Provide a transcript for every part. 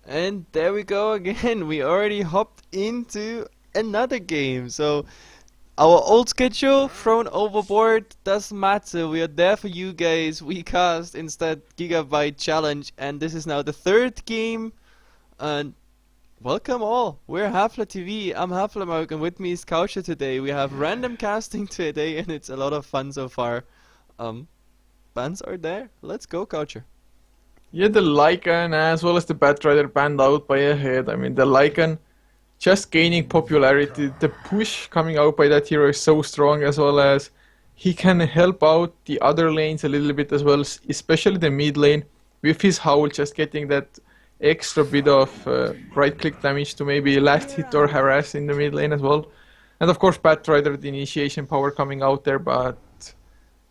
And there we go again. We already hopped into another game. So our old schedule thrown overboard doesn't matter. We are there for you guys. We cast instead Gigabyte challenge, and this is now the third game. And welcome all. We're Heflatv. I'm Heflatv, and with me is Coucher today. We have random casting today, and it's a lot of fun so far. Um, Bands are there. Let's go, Coucher. Yeah, the Lycan as well as the Batrider banned out by a head. I mean, the Lycan just gaining popularity. The push coming out by that hero is so strong, as well as he can help out the other lanes a little bit as well, especially the mid lane with his howl, just getting that extra bit of right click damage to maybe last hit or harass in the mid lane as well. And of course, Batrider, the initiation power coming out there, but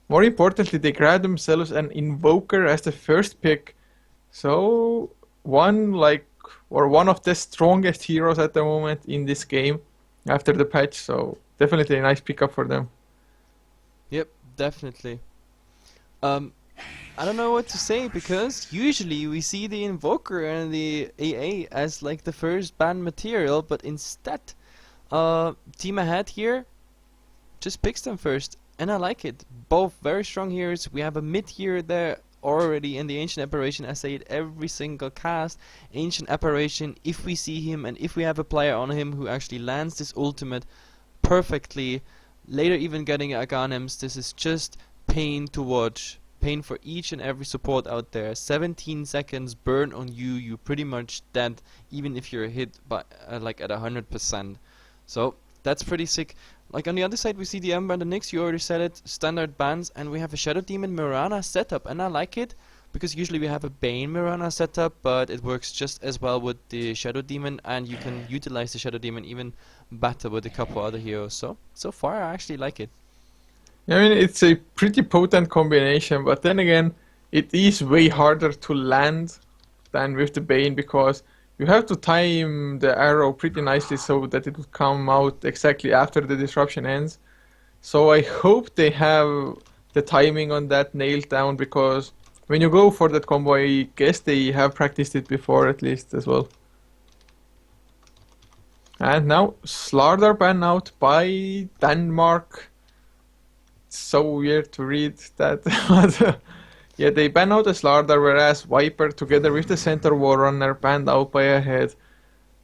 more importantly, they grab themselves an Invoker as the first pick. So one of the strongest heroes at the moment in this game after the patch. So definitely a nice pickup for them. Yep, definitely. Um, I don't know what to say because usually we see the Invoker and the AA as like the first banned material, but instead, Team Ahead here just picks them first, and I like it. Both very strong heroes. We have a mid here there already in the Ancient Apparition. I say it every single cast. Ancient Apparition, if we see him and if we have a player on him who actually lands this ultimate perfectly, later even getting Aghanems, this is just pain to watch. Pain for each and every support out there. 17 seconds burn on you, you pretty much dead, even if you're hit by like at 100%. So that's pretty sick. Like on the other side we see the Ember and the Nyx, you already said it, standard bans, and we have a Shadow Demon Mirana setup, and I like it because usually we have a Bane Mirana setup, but it works just as well with the Shadow Demon, and you can utilize the Shadow Demon even better with a couple other heroes. So far I actually like it. I mean, it's a pretty potent combination, but then again, it is way harder to land than with the Bane because you have to time the arrow pretty nicely so that it will come out exactly after the disruption ends. So I hope they have the timing on that nailed down because when you go for that combo, I guess they have practiced it before at least as well. And now Slardar banned out by Denmark. It's so weird to read that. But, yeah, they ban out the Slardar, whereas Viper together with the Center Warrunner banned out by a head.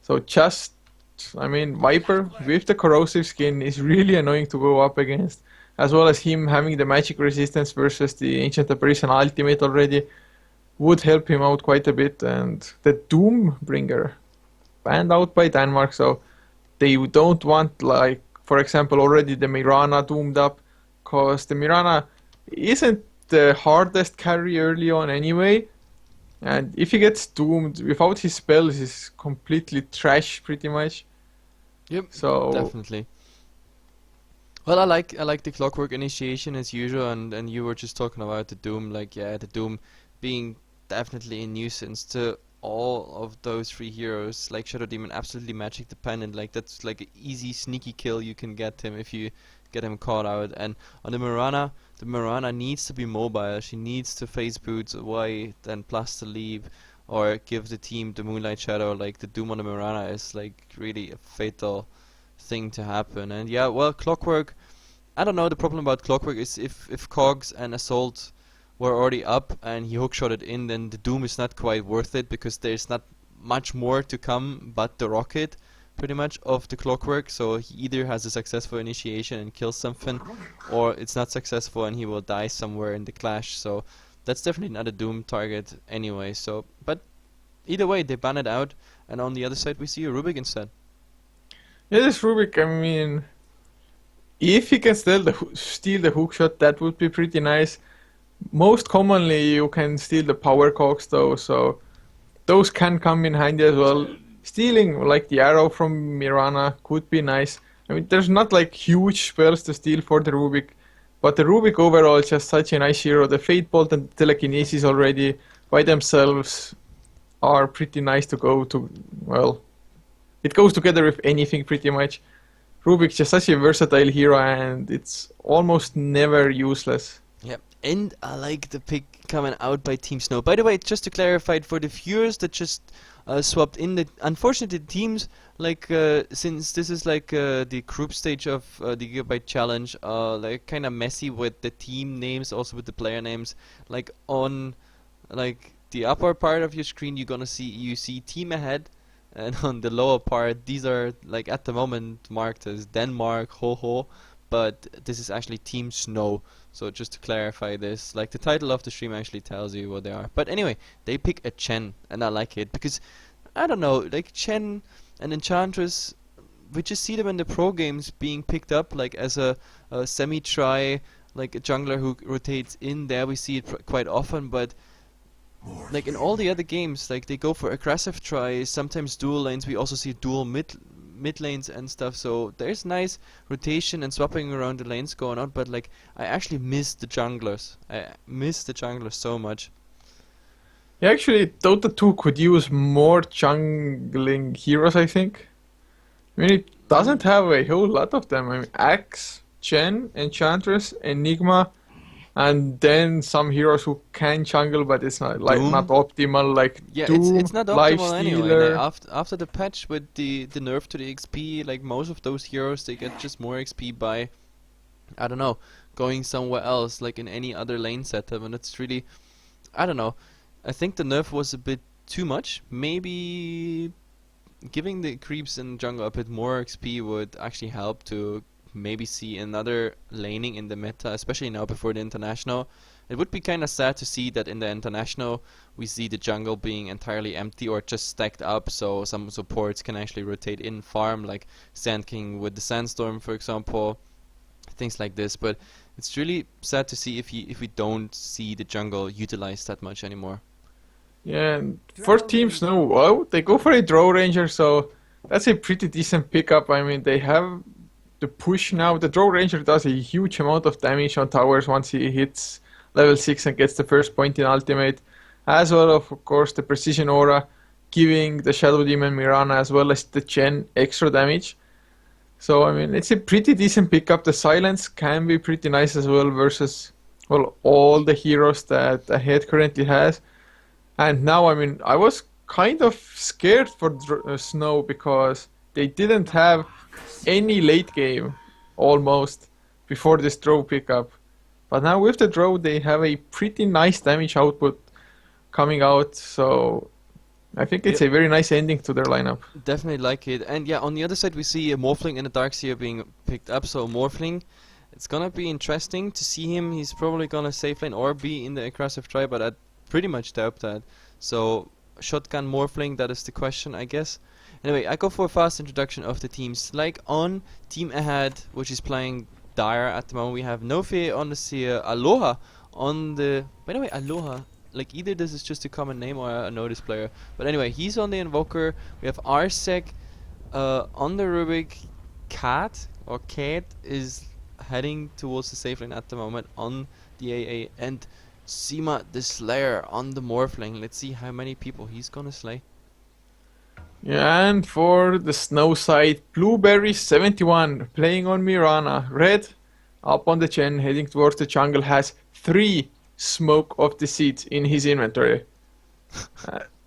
So I mean, Viper with the corrosive skin is really annoying to go up against, as well as him having the magic resistance versus the Ancient Apparition ultimate already would help him out quite a bit. And the Doombringer banned out by Denmark, so they don't want, like, for example, already the Mirana doomed up, because the Mirana isn't the hardest carry early on anyway, and if he gets doomed without his spells, he's completely trash pretty much. Yep, So definitely. Well, I like the Clockwork initiation as usual, and you were just talking about the Doom, like yeah, the Doom being definitely a nuisance to all of those three heroes. Like Shadow Demon, absolutely magic dependent. Like that's like an easy sneaky kill you can get him if you get him caught out. And on the Mirana needs to be mobile. She needs to face boots away, then plus the leave, or give the team the Moonlight Shadow. Like the Doom on the Mirana is like really a fatal thing to happen. And yeah, well, Clockwork, I don't know, the problem about Clockwork is if Cogs and Assault were already up and he hookshotted in, then the Doom is not quite worth it because there's not much more to come but the rocket pretty much of the Clockwork. So he either has a successful initiation and kills something, or it's not successful and he will die somewhere in the clash. So that's definitely not a Doom target anyway. So but either way they ban it out, and on the other side we see a Rubik instead. yeah, this Rubik, I mean, if he can steal the hookshot, that would be pretty nice. Most commonly, you can steal the power cogs though, so those can come in handy as well. Stealing like the arrow from Mirana could be nice. I mean, there's not like huge spells to steal for the Rubik, but the Rubik overall is just such a nice hero. The Fate Bolt and Telekinesis already by themselves are pretty nice to go to. Well, it goes together with anything pretty much. Rubik's just such a versatile hero and it's almost never useless. Yep, And I like the pick coming out by Team Snow. By the way, just to clarify for the viewers that just swapped in, the unfortunately the teams, like since this is like the group stage of the Gigabyte challenge, like kind of messy with the team names, also with the player names. Like on like the upper part of your screen, you see team ahead, and on the lower part, these are like at the moment marked as Denmark, ho ho, but this is actually Team Snow. So just to clarify this, like the title of the stream actually tells you what they are. But anyway, they pick a Chen, and I like it because I don't know, like Chen and Enchantress, we just see them in the pro games being picked up like as a semi-try, like a jungler who rotates in there. We see it quite often, but like in all the other games, like they go for aggressive tries, sometimes dual lanes. We also see dual mid lanes and stuff. So there's nice rotation and swapping around the lanes going on. But like I actually miss the junglers. I miss the junglers so much. Yeah, actually, Dota 2 could use more jungling heroes, I think. I mean, it doesn't have a whole lot of them. I mean, Axe, Chen, Enchantress, Enigma, and then some heroes who can jungle, but it's not like Doom? not optimal, like Yeah, Doom, it's not optimal anyway. Like, Lifestealer. after the patch with the nerf to the XP, like most of those heroes, they get just more XP by, I don't know, going somewhere else, like in any other lane setup, and it's really, I don't know. I think the nerf was a bit too much. Maybe giving the creeps in jungle a bit more XP would actually help to maybe see another laning in the meta, especially now before the international. It would be kind of sad to see that in the international we see the jungle being entirely empty or just stacked up, so some supports can actually rotate in farm, like Sand King with the Sandstorm, for example, things like this. But it's really sad to see if we don't see the jungle utilized that much anymore. Yeah, and for Team Snow, well, they go for a Draw Ranger, so that's a pretty decent pickup. I mean, they have the push now. The Draw Ranger does a huge amount of damage on towers once he hits level 6 and gets the first point in ultimate, as well of course the Precision Aura, giving the Shadow Demon Mirana as well as the Chen extra damage. So I mean, it's a pretty decent pickup. The Silence can be pretty nice as well versus, well, all the heroes that the head currently has. And now, I mean, I was kind of scared for Snow because they didn't have any late game almost before this draw pickup. But now with the draw, they have a pretty nice damage output coming out. So I think it's a very nice ending to their lineup. Definitely like it. And yeah, on the other side we see a Morphling and a Darkseer being picked up. So Morphling, it's gonna be interesting to see him. He's probably gonna safe lane or be in the aggressive try, but I pretty much doubt that. So shotgun Morphling, that is the question, I guess. Anyway, I go for a fast introduction of the teams. Like on Team Ahead, which is playing Dire at the moment, we have Nofe on the Seer, Aloha on the... By the way, Aloha, like either this is just a common name or I know this player. But anyway, he's on the Invoker. We have Arsec on the Rubik. Cat is heading towards the safe lane at the moment on the AA. And Sima the Slayer on the Morphling. Let's see how many people he's gonna slay. Yeah, and for the Snow side, Blueberry 71 playing on Mirana. Red up on the Chen heading towards the jungle has 3 Smoke of Deceit in his inventory.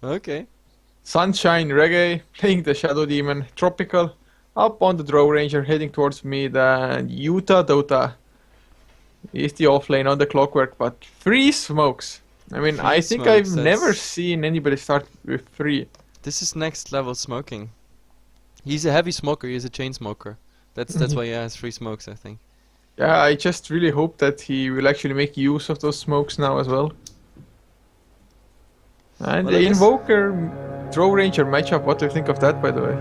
Okay. Sunshine Reggae playing the Shadow Demon. Tropical up on the Draw Ranger heading towards mid, and Utah Dota is the offlane on the Clockwork, but 3 smokes. I mean, Three I think smokes, I've never seen anybody start with 3. This is next level smoking. He's a heavy smoker, he's a chain smoker. That's why he has 3 smokes, I think. Yeah, I just really hope that he will actually make use of those smokes now as well. And Well, I the guess- Invoker Draw Ranger matchup, what do you think of that, by the way?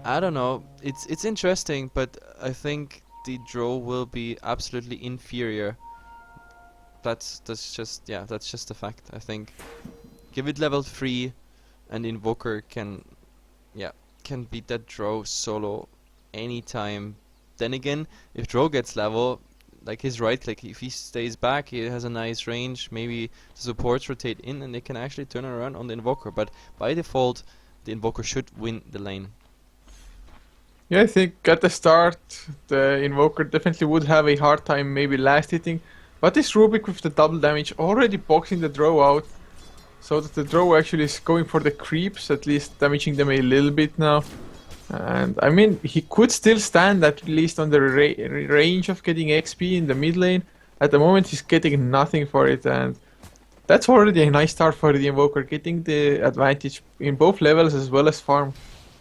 I don't know. It's interesting, but I think the draw will be absolutely inferior. That's just a fact. I think give it level 3 and Invoker can beat that draw solo anytime. Then again, if draw gets level, like his right click, if he stays back, he has a nice range. Maybe the supports rotate in and they can actually turn around on the Invoker. But by default, the Invoker should win the lane. Yeah, I think at the start, the Invoker definitely would have a hard time maybe last hitting. But this Rubik with the double damage already boxing the draw out, so that the draw actually is going for the creeps, at least damaging them a little bit now. And I mean, he could still stand at least on the range of getting XP in the mid lane. At the moment, he's getting nothing for it, and that's already a nice start for the Invoker, getting the advantage in both levels as well as farm.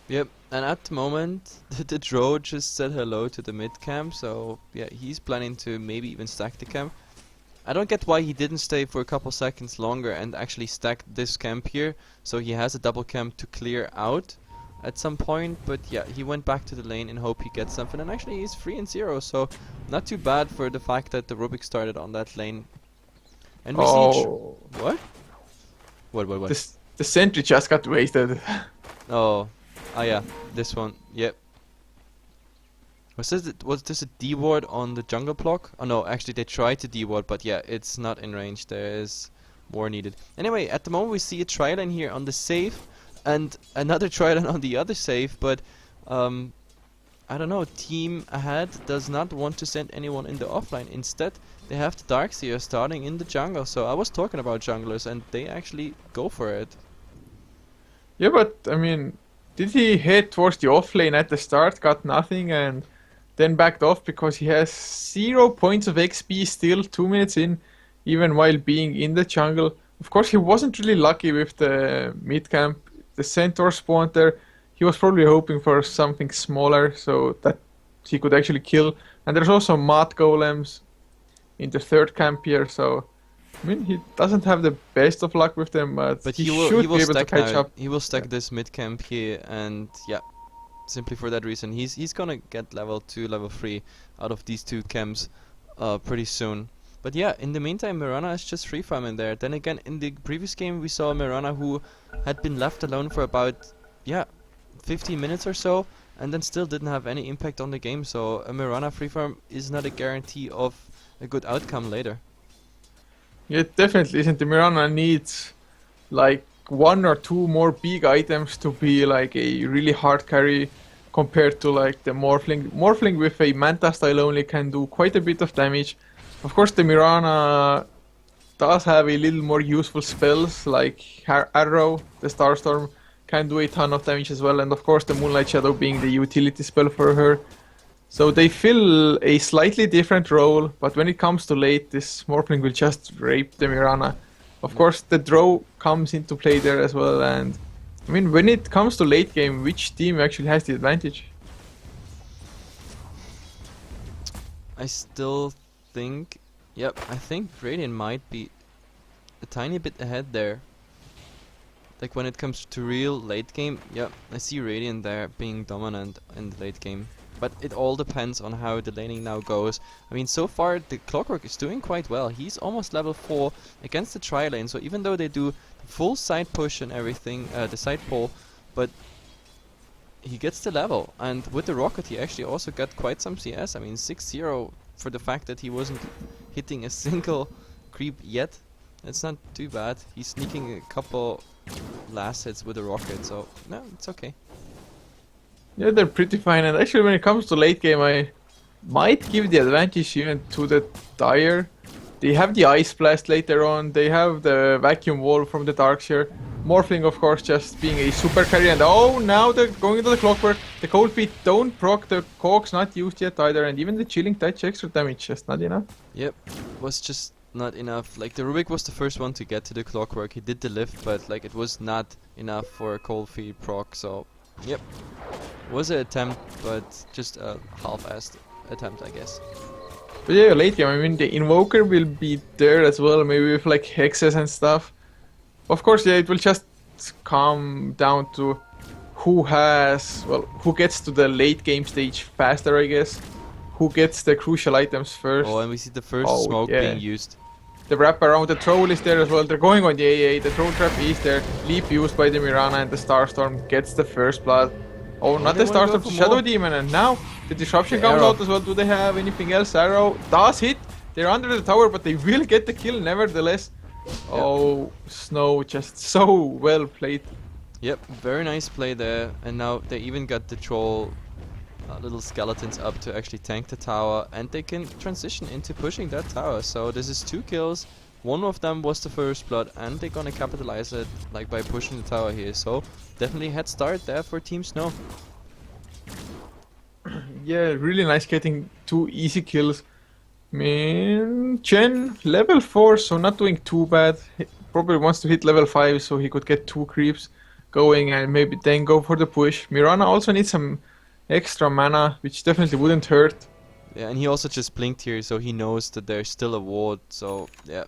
Yep, and at the moment, the Drow just said hello to the mid camp, so yeah, he's planning to maybe even stack the camp. I don't get why he didn't stay for a couple seconds longer and actually stack this camp here, so he has a double camp to clear out at some point, but yeah, he went back to the lane in hope he gets something, and actually he's 3 and 0, so not too bad for the fact that the Rubik started on that lane. And we see... Oh, What? What? the sentry just got wasted. Oh, yeah, this one, yep. Was this a D-ward on the jungle block? Oh no, actually they tried to D-ward, but yeah, it's not in range. There is more needed. Anyway, at the moment we see a tri-lane here on the save, and another tri-lane on the other save, but I don't know, team ahead does not want to send anyone in the offline. Instead, they have the Darkseer starting in the jungle. So I was talking about junglers, and they actually go for it. Yeah, but I mean, did he head towards the off lane at the start, got nothing, and then backed off because he has 0 points of XP still 2 minutes in, even while being in the jungle? Of course, he wasn't really lucky with the mid camp. The centaur spawned there. He was probably hoping for something smaller so that he could actually kill. And there's also mod golems in the third camp here, so I mean, he doesn't have the best of luck with them, but he should be able to catch up. He will stack this mid camp here, and yeah, simply for that reason, he's gonna get level 2, level 3 out of these two camps pretty soon. But yeah, in the meantime, Mirana is just free farming there. Then again, in the previous game, we saw Mirana who had been left alone for about 15 minutes or so, and then still didn't have any impact on the game. So a Mirana free farm is not a guarantee of a good outcome later. Yeah, it definitely isn't. The Mirana needs like 1 or 2 more big items to be like a really hard carry compared to like the Morphling. Morphling with a Manta style only can do quite a bit of damage. Of course, the Mirana does have a little more useful spells like Arrow, the Starstorm can do a ton of damage as well, and of course the Moonlight Shadow being the utility spell for her. So they fill a slightly different role, but when it comes to late, this Morphling will just rape the Mirana. Of course, the draw comes into play there as well, and I mean, when it comes to late game, which team actually has the advantage? I still think, I think Radiant might be a tiny bit ahead there. Like when it comes to real late game, I see Radiant there being dominant in the late game. But it all depends on how the laning now goes. I mean, so far the Clockwork is doing quite well. He's almost level 4 against the tri-lane, so even though they do the full side push and everything, the side pull, but he gets the level. And with the Rocket he actually also got quite some CS. I mean, 6-0 for the fact that he wasn't hitting a single creep yet. It's not too bad. He's sneaking a couple last hits with the Rocket, so no, it's okay. Yeah, they're pretty fine, and actually when it comes to late game, I might give the advantage even to the Dire. They have the Ice Blast later on, they have the Vacuum Wall from the Darkseer. Morphling, of course, just being a super carry, and oh, now they're going into the Clockwork. The Cold Feet don't proc, the Cog's not used yet either, and even the Chilling Touch extra damage, just not enough. Yep, was just not enough. Like, the Rubik was the first one to get to the Clockwork. He did the lift, but like it was not enough for a Cold Feet proc, so yep. Was an attempt, but just a half-assed attempt, I guess. But yeah, late game, I mean, the Invoker will be there as well, maybe with like hexes and stuff. Of course, yeah, it will just come down to who gets to the late game stage faster, I guess. Who gets the crucial items first. Oh, and we see the first smoke being used. The wrap around, the troll is there as well. They're going on the AA, the troll trap is there. Leap used by the Mirana, and the Starstorm gets the first blood. Oh, not the Starstorm, the Shadow Demon, and now the Disruption comes out as well. Do they have anything else? Arrow does hit. They're under the tower, but they will get the kill nevertheless. Oh, Snow, just so well played. Yep, very nice play there. And now they even got the troll little skeletons up to actually tank the tower, and they can transition into pushing that tower. So this is 2 kills. One of them was the first blood, and they're gonna capitalize it like by pushing the tower here. So definitely head start there for Team Snow. Yeah, really nice getting 2 easy kills. I mean, Chen level 4, so not doing too bad. He probably wants to hit level 5 so he could get 2 creeps going and maybe then go for the push. Mirana also needs some extra mana, which definitely wouldn't hurt. Yeah, and he also just blinked here, so he knows that there's still a ward. So yeah,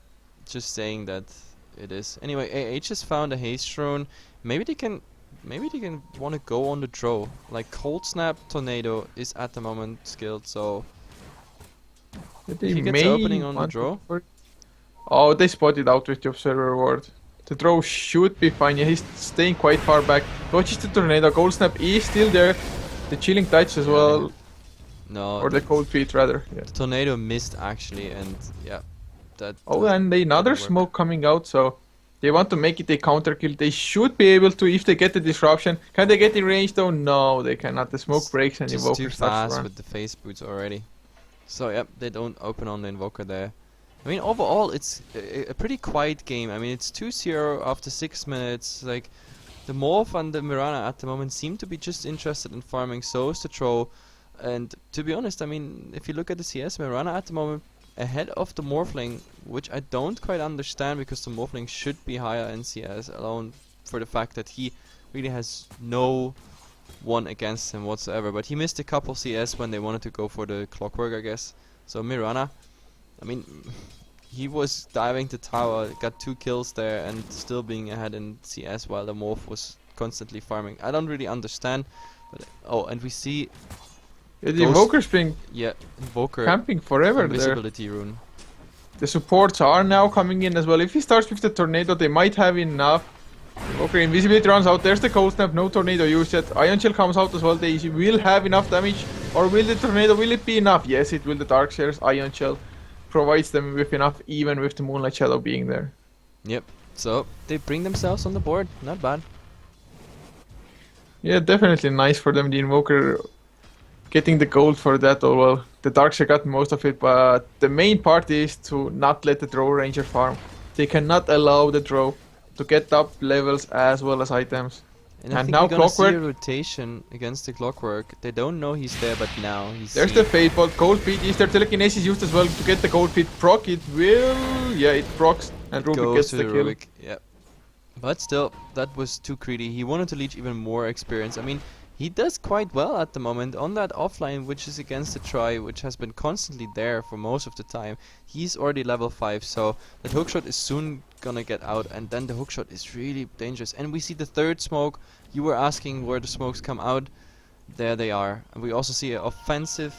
just saying that it is. Anyway, AH has found a haste rune. Maybe they can want to go on the draw. Like Cold Snap Tornado is at the moment skilled, so But if they he gets may opening on the want to draw. go for it. Oh, they spotted out with the Observer ward. The draw should be fine. Yeah, he's staying quite far back. Dodges the Tornado. Cold Snap is still there. The Chilling Touch as well. No, Or the Cold Feet rather. Yeah. the tornado missed actually, and yeah, that. Oh, and another didn't work. smoke coming out, so they want to make it a counter kill. They should be able to if they get the disruption. Can they get in range though? No, they cannot. The smoke breaks and the Just Invoker too starts to fast run. with the face boots already. So yep, they don't open on the Invoker there. I mean, overall, it's a pretty quiet game. I mean, it's 2-0 after 6 minutes. Like, the Morph and the Mirana at the moment seem to be just interested in farming. So is the Troll. And to be honest, I mean, if you look at the CS, Mirana at the moment ahead of the Morphling, which I don't quite understand because the Morphling should be higher in CS alone for the fact that he really has no one against him whatsoever. But he missed a couple CS when they wanted to go for the Clockwork, I guess. So Mirana, I mean, he was diving the tower, got 2 kills there, and still being ahead in CS while the Morph was constantly farming. I don't really understand. But oh, and we see Yeah, the Invoker's been yeah, Invoker camping forever there. invisibility rune. The supports are now coming in as well. If he starts with the Tornado, they might have enough. Invoker invisibility runs out. There's the Cold Snap. No Tornado used yet. Ion Chill comes out as well. They will have enough damage. Or will the Tornado, will it be enough? Yes, it will. The Dark Shares Ion Chill provides them with enough, even with the Moonlight Shadow being there. Yep. So they bring themselves on the board. Not bad. Yeah, definitely nice for them. The Invoker getting the gold for that. Oh well, the Darkseer got most of it, but the main part is to not let the Draw Ranger farm. They cannot allow the Draw to get up levels as well as items. And I And think now we're gonna see a Clockwork. rotation against the Clockwork. They don't know he's there, but now he's There's the Fate Bolt. Gold Feet is there. Telekinesis used as well to get the Gold Feet proc. It will. Yeah, it procs. And Rubik goes gets to the kill. Rubik. Yep. But still, that was too greedy. He wanted to leech even more experience. I mean, he does quite well at the moment on that offline, which is against the Try, which has been constantly there for most of the time. He's already level 5, so that hookshot is soon gonna get out, and then the hookshot is really dangerous. And we see the third smoke. You were asking where the smokes come out. There they are. And we also see an offensive,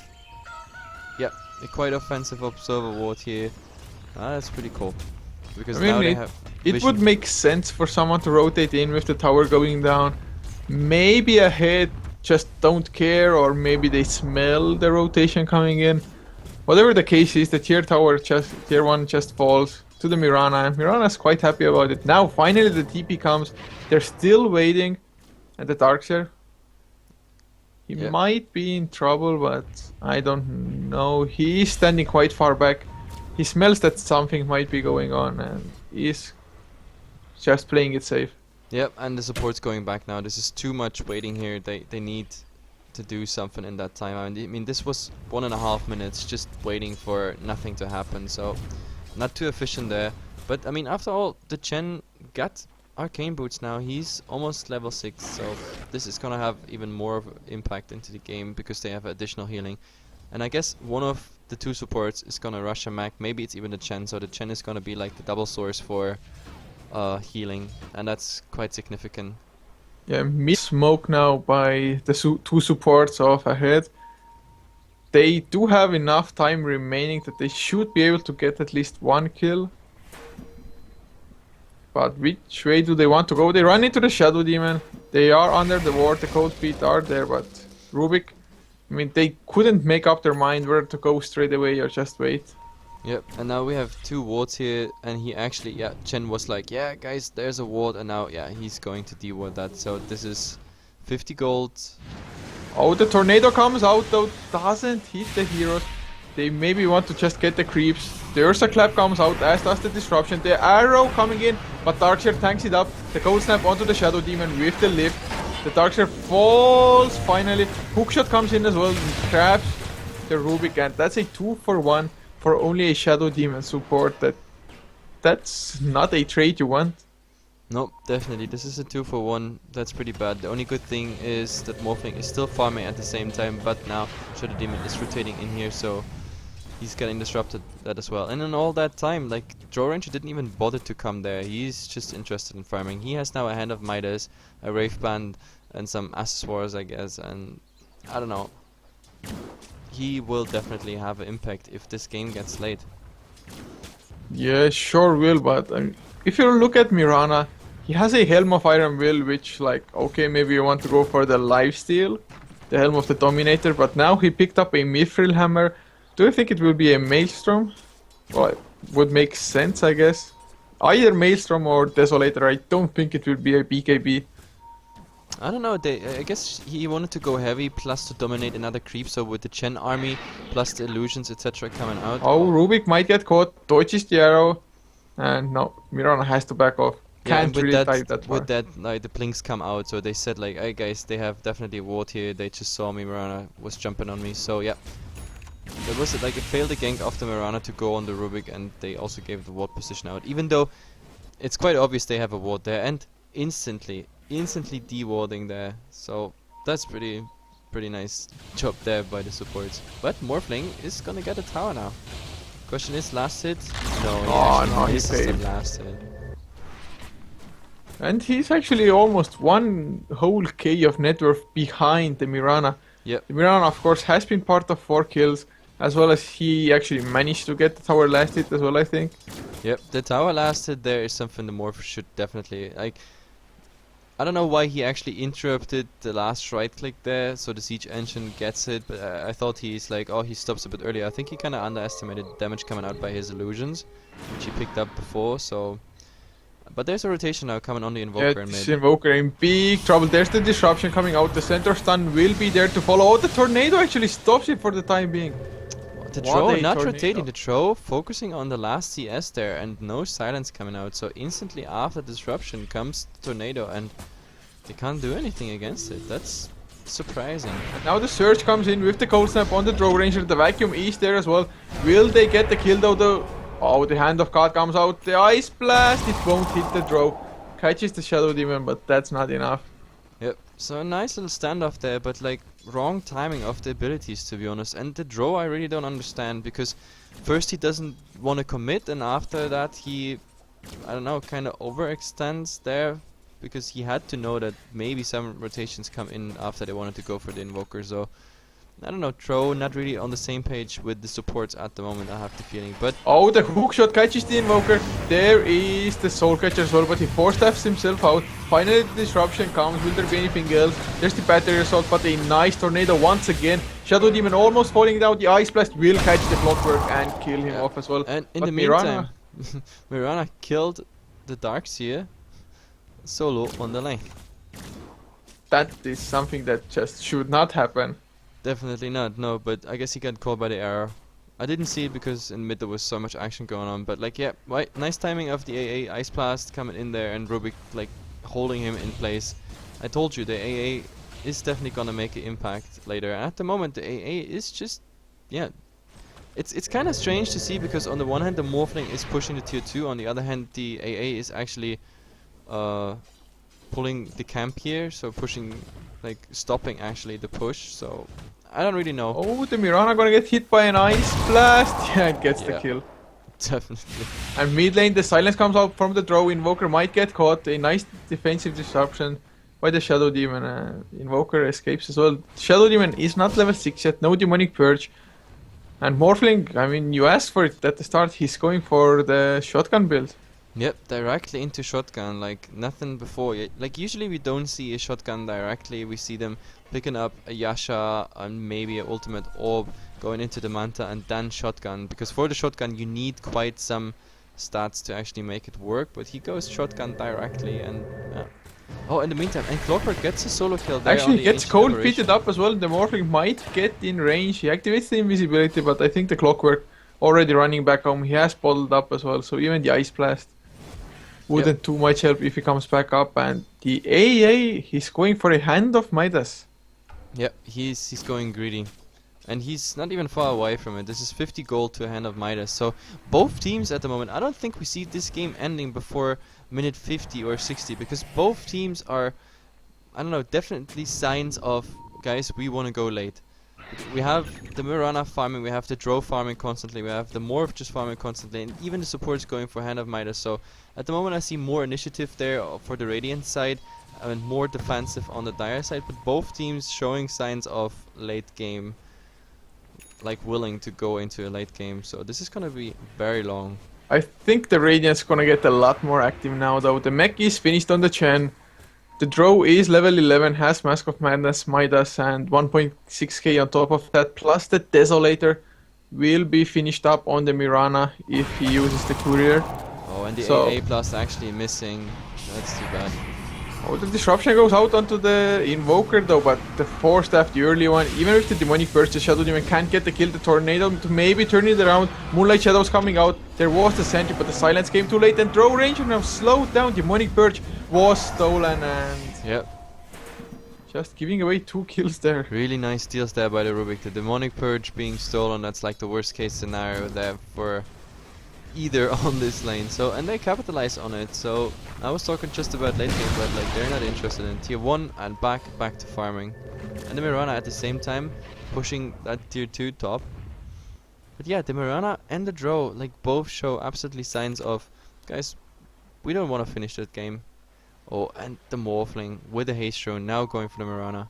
yeah, a quite offensive observer ward here. That's pretty cool. Because I mean, now they have It vision. would make sense for someone to rotate in with the tower going down. Maybe ahead just don't care, or maybe they smell the rotation coming in. Whatever the case is, the tier 1 just falls to the Mirana, and Mirana's quite happy about it. Now finally the TP comes. They're still waiting, and the Darkseer. He Yeah. might be in trouble, but I don't know. He is standing quite far back. He smells that something might be going on, and he's just playing it safe. Yep, and the support's going back now. This is too much waiting here. They need to do something in that time. I mean, this was 1.5 minutes just waiting for nothing to happen. So, not too efficient there. But I mean, after all, the Chen got arcane boots now. He's almost level 6. So this is gonna have even more of an impact into the game because they have additional healing. And I guess one of the 2 supports is gonna rush a mech. Maybe it's even the Chen. So the Chen is gonna be like the double source for healing, and that's quite significant. Yeah, mid smoke now by the 2 supports off ahead. They do have enough time remaining that they should be able to get at least 1 kill. But which way do they want to go? They run into the Shadow Demon. They are under the ward. The Cold Feet are there, but Rubik, I mean, they couldn't make up their mind whether to go straight away or just wait. Yep, and now we have 2 wards here, and he actually, yeah, Chen was like, yeah, guys, there's a ward, and now, yeah, he's going to deward that. So this is 50 gold Oh, the tornado comes out though, doesn't hit the heroes. They maybe want to just get the creeps. The Ursa Clap comes out, as does the Disruption. The arrow coming in, but Darkseer tanks it up. The Cold Snap onto the Shadow Demon with the lift. The Darkseer falls finally. Hookshot comes in as well, grabs the Rubik, and that's a 2-for-1 for only a Shadow Demon support. That's not a trade you want. Nope, definitely. This is a 2-for-1. That's pretty bad. The only good thing is that Morphling is still farming at the same time, but now Shadow Demon is rotating in here, so he's getting disrupted that as well. And in all that time, like, Draw Ranger didn't even bother to come there. He's just interested in farming. He has now a Hand of Midas, a Wraith Band, and some accessories, I guess, and I don't know. He will definitely have an impact if this game gets late. Yeah, sure will, but if you look at Mirana, he has a Helm of Iron Will, which, like, okay, maybe you want to go for the lifesteal, the Helm of the Dominator, but now he picked up a Mithril Hammer. Do you think it will be a Maelstrom? Well, it would make sense, I guess. Either Maelstrom or Desolator. I don't think it will be a BKB. I don't know, I guess he wanted to go heavy plus to dominate another creep, so with the Chen army plus the illusions etc. coming out. Oh, Rubik might get caught, dodges the arrow, and no, Mirana has to back off. Yeah, Can't really dive that far. with that, like, the blinks come out, so they said like, hey guys, they have definitely a ward here, they just saw me, Mirana was jumping on me, so yeah. There was like a failed gank after Mirana to go on the Rubik, and they also gave the ward position out, even though it's quite obvious they have a ward there, and instantly de-warding there, so that's pretty nice job there by the supports. But Morphling is gonna get a tower now. Question is, last hit? No, he misses the last hit. And he's actually almost one whole K of net worth behind the Mirana. Yep. The Mirana, of course, has been part of 4 kills, as well as he actually managed to get the tower last hit as well, I think. Yep, the tower last hit there is something the Morph should definitely, like, I don't know why he actually interrupted the last right click there, so the siege engine gets it, but I thought he's like, oh, he stops a bit earlier. I think he kind of underestimated the damage coming out by his illusions, which he picked up before, so... But there's a rotation now coming on the Invoker in Yeah, mid. Invoker in big trouble. There's the disruption coming out. The center stun will be there to follow. Oh, the tornado actually stops it for the time being. The What throw, a not tornado. rotating, the throw, focusing on the last CS there, and no silence coming out, so instantly after disruption comes the tornado, and they can't do anything against it. That's surprising. And now the surge comes in with the cold snap on the Draw Ranger. The vacuum is there as well. Will they get the kill though? Oh, the Hand of God comes out. The Ice Blast, it won't hit the draw. Catches the Shadow Demon, but that's not enough. Yep, so a nice little standoff there, but like wrong timing of the abilities, to be honest. And the draw I really don't understand, because first he doesn't want to commit, and after that he, I don't know, kind of overextends there, because he had to know that maybe some rotations come in after they wanted to go for the Invoker. So I don't know, Tro not really on the same page with the supports at the moment, I have the feeling. But oh, the hookshot catches the Invoker. There is the Soul Catcher as well, but he force-staffs himself out. Finally the disruption comes. Will there be anything else? There's the battery assault, but a nice tornado once again. Shadow Demon almost falling down. The Ice Blast will catch the Clockwork and kill him off as well. And in but the meantime, Mirana killed the Darkseer solo on the lane. That is something that just should not happen. Definitely not, no, but I guess he got caught by the arrow. I didn't see it because in mid there was so much action going on, but like, yeah, right, nice timing of the AA Ice Blast coming in there and Rubik like holding him in place. I told you the AA is definitely gonna make an impact later. At the moment the AA is just, yeah, it's kind of strange to see, because on the one hand the Morphling is pushing the tier 2, on the other hand the AA is actually pulling the camp here, so pushing, like stopping actually the push, so I don't really know. Oh, the Mirana gonna get hit by an Ice Blast. Yeah, it gets the Yeah. kill. Definitely. And mid lane, the silence comes out from the draw. Invoker might get caught. A nice defensive disruption by the Shadow Demon. Invoker escapes as well. Shadow Demon is not level 6 yet. No Demonic Purge. And Morphling, I mean, you asked for it at the start. He's going for the shotgun build. Yep, directly into shotgun, like nothing before. Like usually we don't see a shotgun directly. We see them picking up a Yasha and maybe an ultimate orb, going into the Manta and then shotgun. Because for the shotgun you need quite some stats to actually make it work. But he goes shotgun directly, and Oh, in the meantime, and Clockwork gets a solo kill there on Actually, the he gets Ancient cold Aberration. fitted up as well. The Morphling might get in range. He activates the invisibility, but I think the Clockwork already running back home. He has bottled up as well, so even the Ice Blast wouldn't too much help if he comes back up. And the AA, he's going for a Hand of Midas. Yep, he's going greedy. And he's not even far away from it. This is 50 gold to a Hand of Midas. So both teams at the moment, I don't think we see this game ending before minute 50 or 60, because both teams are, I don't know, definitely signs of, guys, we want to go late. We have the Mirana farming, we have the Drow farming constantly, we have the Morph just farming constantly, and even the supports going for Hand of Midas. So at the moment I see more initiative there for the Radiant side and more defensive on the Dire side, but both teams showing signs of late game, like willing to go into a late game. So this is gonna be very long. I think the Radiant's gonna get a lot more active now though. The mech is finished on the Chen. The Drow is level 11, has Mask of Madness, Midas, and 1.6k on top of that, plus the Desolator will be finished up on the Mirana if he uses the Courier. Oh, and the So- AA plus actually missing. That's too bad. Oh, the Disruption goes out onto the Invoker though, but the 4-staff, the early one, even with the Demonic Burst, the Shadow Demon can't get the kill. The Tornado to maybe turn it around. Moonlight Shadows coming out. There was the Sentry, but the Silence came too late, and Drow Ranger now slowed down. Demonic Purge was stolen, and Yep. just giving away 2 kills there. Really nice deals there by the Rubik. The Demonic Purge being stolen, that's like the worst case scenario there for either on this lane. So, and they capitalize on it. So I was talking just about late game, but like they're not interested in tier 1 and back to farming. And the Mirana at the same time pushing that tier 2 top. But yeah, the Mirana and the Drow like both show absolutely signs of, guys, we don't want to finish that game. Oh, and the Morphling with the Haste Drone now going for the Mirana.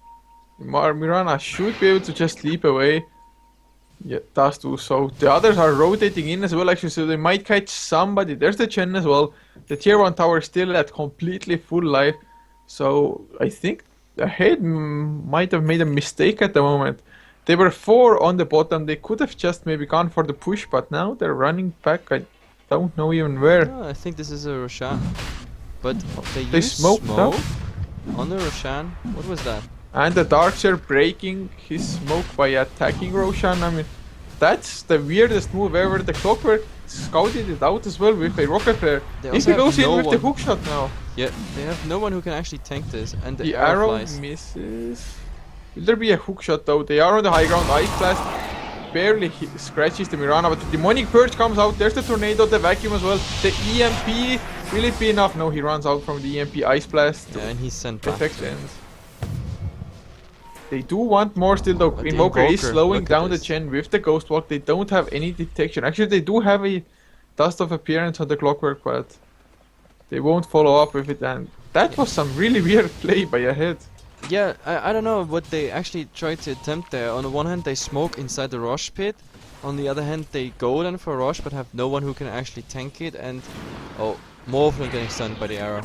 Mirana should be able to just leap away. Yeah, does do so. The others are rotating in as well actually, so they might catch somebody. There's the Chen as well. The tier 1 tower is still at completely full life. So I think the head might have made a mistake at the moment. They were 4 on the bottom. They could have just maybe gone for the push, but now they're running back. I don't know even where. Oh, I think this is a Roshan. But they use smoked smoke up. on the Roshan. What was that? And the Darkseer breaking his smoke by attacking Roshan. I mean, that's the weirdest move ever. The Clockwork scouted it out as well with a rocket flare. They If also he goes have in no with the one. hookshot now, Yeah, they have no one who can actually tank this. And the arrow flies. misses. Will there be a hookshot though? They are on the high ground. Ice Blast barely scratches the Mirana, but the Demonic Purge comes out. There's the Tornado, the Vacuum as well. The EMP, will it be enough? No, he runs out from the EMP. Ice Blast. Yeah, and he's sent back. Effect ends. They do want more still though. But the Invoker is Invoker, slowing look at down the this. Chen with the Ghost Walk. They don't have any detection. Actually, they do have a Dust of Appearance on the Clockwork, but they won't follow up with it. And that was some really weird play by a head. Yeah, I don't know what they actually tried to attempt there. On the one hand, they smoke inside the Rosh pit. On the other hand, they go then for Rosh, but have no one who can actually tank it. And oh, Morphling getting stunned by the arrow.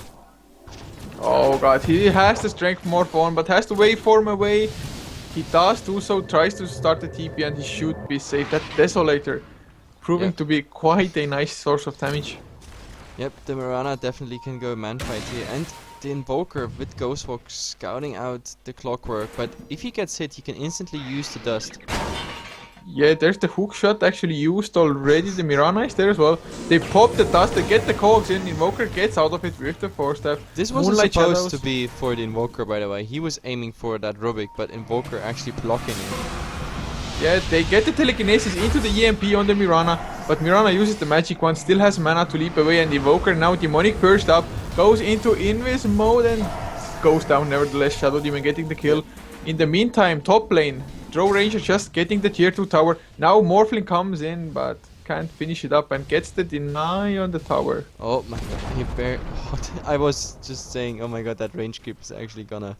Oh god, he has the strength more form, but has to waveform away. He does do so, tries to start the TP, and he should be safe. That Desolator proving Yep. to be quite a nice source of damage. Yep, the Mirana definitely can go man fight here. And the Invoker with Ghostwalk scouting out the Clockwork. But if he gets hit, he can instantly use the dust. Yeah, there's the hookshot actually used already. The Mirana is there as well. They pop the dust, they get the cogs in. Invoker gets out of it with the 4-staff. This wasn't Moonlight supposed Shadows. to be for the Invoker, by the way. He was aiming for that Rubik, but Invoker actually blocking him. Yeah, they get the telekinesis into the EMP on the Mirana, but Mirana uses the magic one, still has mana to leap away, and the Invoker now Demonic Burst up, goes into Invis mode and goes down nevertheless. Shadow Demon getting the kill. In the meantime, top lane, Drow Ranger just getting the tier 2 tower. Now Morphling comes in, but can't finish it up and gets the deny on the tower. Oh my god, he I was just saying, oh my god, that range creep is actually gonna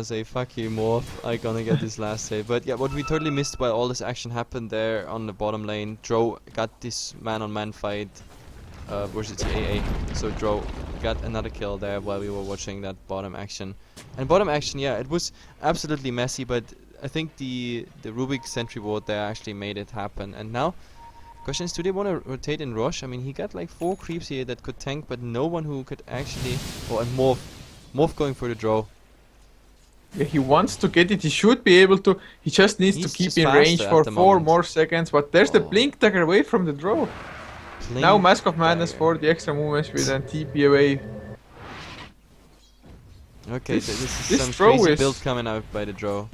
say fuck you Morph, I gonna get this last save. But yeah, what we totally missed while all this action happened there on the bottom lane, Drow got this man on man fight versus the AA. So Drow got another kill there while we were watching that bottom action. And bottom action, yeah, it was absolutely messy, but I think the Rubik sentry ward there actually made it happen. And now Question is, do they want to rotate and rush? I mean, he got like 4 creeps here that could tank, but no one who could actually... Oh, and Morph. Morph going for the draw. Yeah, he wants to get it. He should be able to. He just needs to He's keep just in range faster for at the 4 moment. more seconds. But there's the Oh. blink dagger away from the draw. Now Blink Mask of Madness dagger. for the extra movements with an TP away. Okay, this is some throw crazy is- build coming out by the draw.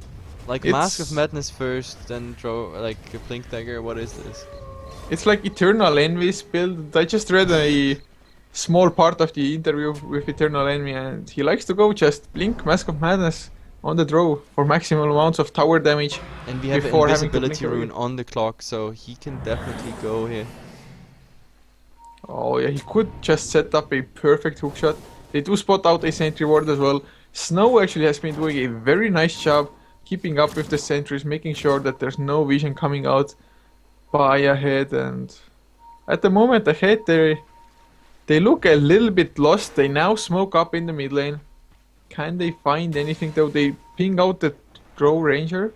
Like Mask of It's- Madness first, then draw like a Blink Dagger. What is this? It's like Eternal Envy's build. I just read a small part of the interview with Eternal Envy, and he likes to go just blink Mask of Madness on the draw for maximum amounts of tower damage. And we have an Before having to invisibility blink away. rune on the clock, so he can definitely go here. Oh yeah, he could just set up a perfect hookshot. They do spot out a sentry ward as well. Snow actually has been doing a very nice job keeping up with the sentries, making sure that there's no vision coming out by ahead. And at the moment ahead, they look a little bit lost. They now smoke up in the mid lane. Can they find anything though? They ping out the draw ranger.